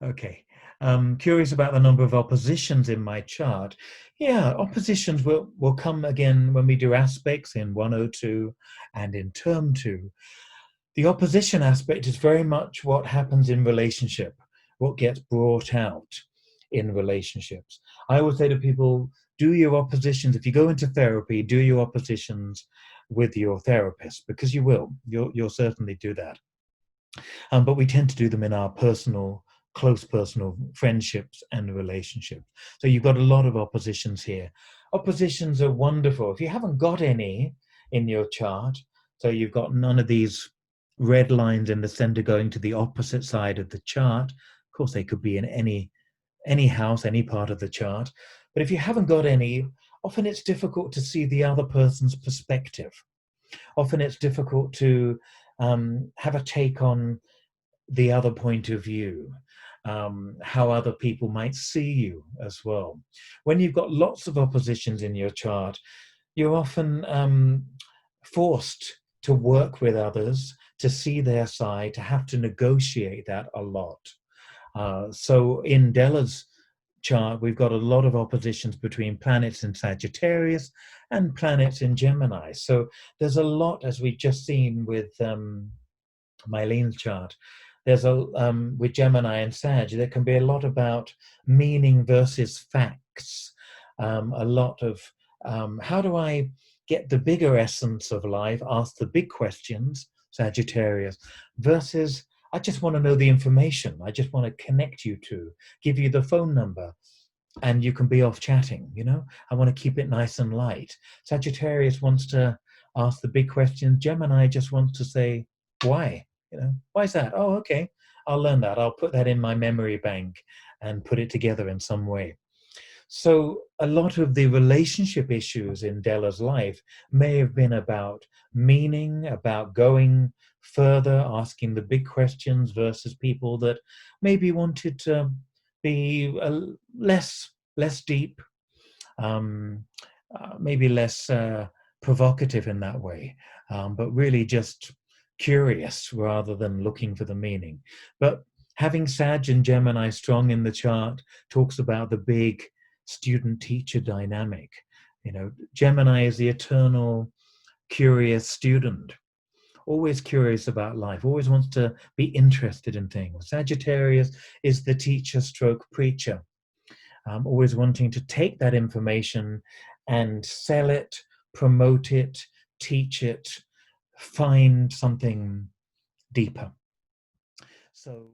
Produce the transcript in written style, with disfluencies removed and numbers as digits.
Okay. Curious about the number of oppositions in my chart. Yeah, oppositions will come again when we do aspects in 102 and in term 2. The opposition aspect is very much what happens in relationship, what gets brought out in relationships. I always say to people, do your oppositions. If you go into therapy, do your oppositions with your therapist, because you will. You'll certainly do that. But we tend to do them in our close personal friendships and relationships. So you've got a lot of oppositions here. Oppositions are wonderful. If you haven't got any in your chart, so you've got none of these red lines in the center going to the opposite side of the chart. Of course, they could be in any house, any part of the chart. But if you haven't got any, often it's difficult to see the other person's perspective. Often it's difficult to have a take on the other point of view, how other people might see you as well. When you've got lots of oppositions in your chart, you're often forced to work with others, to see their side, to have to negotiate that a lot. So in Della's chart, we've got a lot of oppositions between planets in Sagittarius and planets in Gemini. So there's a lot, as we've just seen with Mylene's chart. There's with Gemini and Sag, there can be a lot about meaning versus facts. A lot of how do I get the bigger essence of life, ask the big questions, Sagittarius, versus I just want to know the information. I just want to connect you to, give you the phone number, and you can be off chatting. I want to keep it nice and light. Sagittarius wants to ask the big questions. Gemini just wants to say, why? Why is that? Oh, okay. I'll learn that. I'll put that in my memory bank and put it together in some way. So a lot of the relationship issues in Della's life may have been about meaning, about going further, asking the big questions, versus people that maybe wanted to be less deep, maybe less provocative in that way, but really just curious rather than looking for the meaning. But having Sag and Gemini strong in the chart talks about the big student-teacher dynamic. Gemini is the eternal curious student, always curious about life, always wants to be interested in things. Sagittarius is the teacher stroke preacher, always wanting to take that information and sell it, promote it, teach it, find something deeper. So